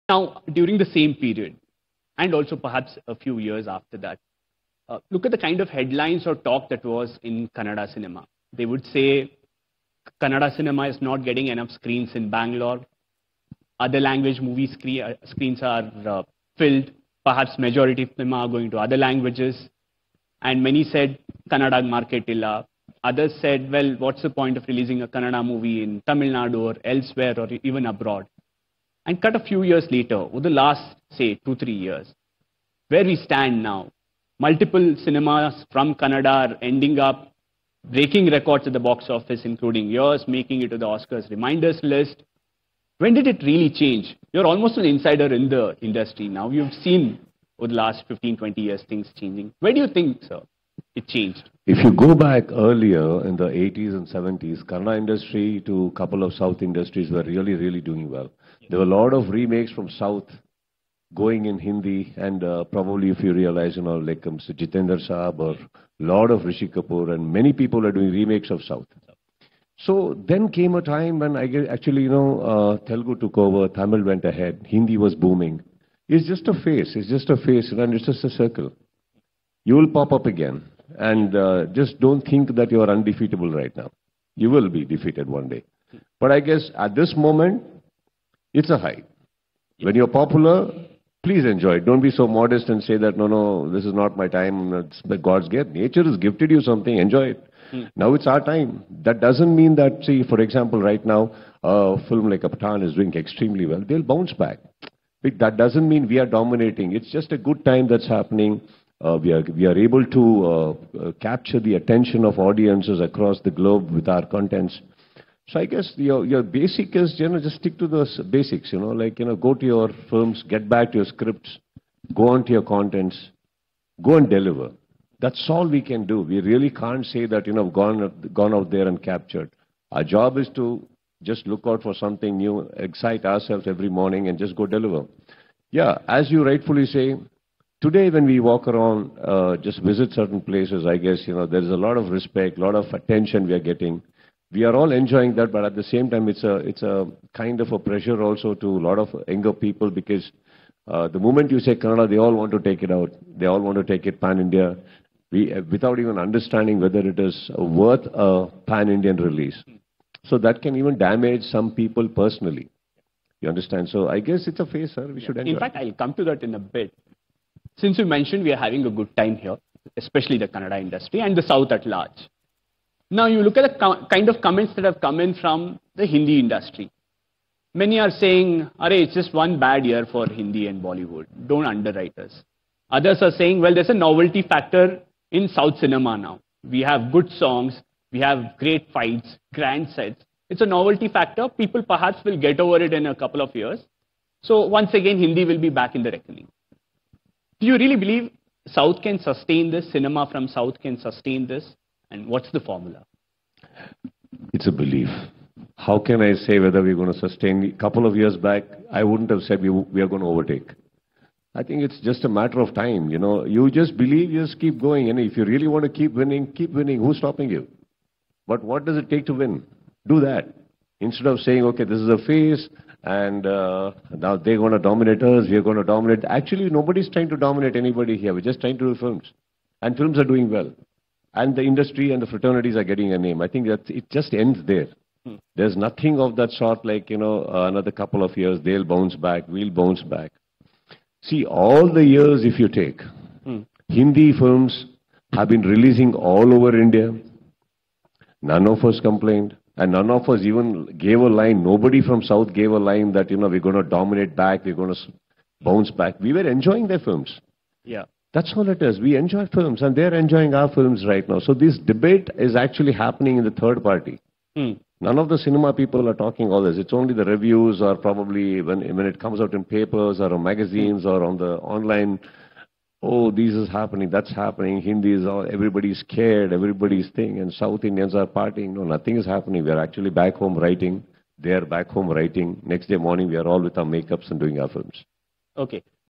Now, during the same period, and also perhaps a few years after that, look at the kind of headlines or talk that was in Kannada cinema. They would say Kannada cinema is not getting enough screens in Bangalore. Other language movie screens are filled. Perhaps majority of them are going to other languages. And many said Kannada market illa. Others said, well, what's the point of releasing a Kannada movie in Tamil Nadu or elsewhere or even abroad? And cut a few years later, over the last, say, 2-3 years, where we stand now, multiple cinemas from Kannada are ending up breaking records at the box office, including yours, making it to the Oscars reminders list. When did it really change? You're almost an insider in the industry now. You've seen over the last 15-20 years things changing. Where do you think, sir, it changed? If you go back earlier in the 80s and 70s, Kannada industry to a couple of South industries were really doing well. There were a lot of remakes from South going in Hindi, and probably if you realize, like Mr. Jitendra Saab or a lot of Rishi Kapoor, and many people are doing remakes of South. So then came a time when actually, Telugu took over, Tamil went ahead, Hindi was booming. It's just a phase, and it's just a circle. You will pop up again, and just don't think that you are undefeatable right now. You will be defeated one day. But I guess at this moment, it's a high. When you're popular, please enjoy it. Don't be so modest and say that, no, this is not my time. It's the God's gift. Nature has gifted you something. Enjoy it. Now it's our time. That doesn't mean that, see, for example, right now, a film like Pathan is doing extremely well. They'll bounce back. That doesn't mean we are dominating. It's just a good time that's happening. We are able to capture the attention of audiences across the globe with our contents. So I guess your basic is, just stick to those basics, go to your films, get back to your scripts, go on to your contents, go and deliver. That's all we can do. We really can't say that, gone out there and captured. Our job is to just look out for something new, excite ourselves every morning and just go deliver. Yeah, as you rightfully say, today when we walk around, just visit certain places, I guess, there is a lot of respect, a lot of attention we are getting. We are all enjoying that, but at the same time, it's a kind of a pressure also to a lot of younger people, because the moment you say Kannada, they all want to take it out. They all want to take it pan-India, without even understanding whether it is worth a pan-Indian release. So that can even damage some people personally. You understand? So I guess it's a phase, sir. We should enjoy. In fact, I'll come to that in a bit. Since you mentioned we are having a good time here, especially the Kannada industry and the South at large. Now you look at the kind of comments that have come in from the Hindi industry. Many are saying, it's just one bad year for Hindi and Bollywood. Don't underwrite us. Others are saying, well, there's a novelty factor in South cinema now. We have good songs. We have great fights, grand sets. It's a novelty factor. People perhaps will get over it in a couple of years. So once again, Hindi will be back in the reckoning. Do you really believe South can sustain this? Cinema from South can sustain this? And what's the formula? It's a belief. How can I say whether we're going to sustain? A couple of years back, I wouldn't have said we are going to overtake. I think it's just a matter of time. You just believe, you just keep going. And if you really want to keep winning, keep winning. Who's stopping you? But what does it take to win? Do that. Instead of saying, okay, this is a phase, and now they're going to dominate us, we're going to dominate. Actually, nobody's trying to dominate anybody here. We're just trying to do films. And films are doing well. And the industry and the fraternities are getting a name. I think that it just ends there. There's nothing of that sort like, another couple of years, they'll bounce back, we'll bounce back. See, all the years if you take, Hindi films have been releasing all over India. None of us complained. And none of us even gave a line. Nobody from South gave a line that, we're going to dominate back, we're going to bounce back. We were enjoying their films. Yeah. That's all it is. We enjoy films, and they're enjoying our films right now. So this debate is actually happening in the third party. None of the cinema people are talking all this. It's only the reviews, or probably when it comes out in papers or on magazines or on the online. Oh, this is happening, that's happening. Hindi is all, everybody's scared, everybody's thing, and South Indians are partying. No, nothing is happening. We are actually back home writing. They are back home writing. Next day morning, we are all with our makeups and doing our films. Okay.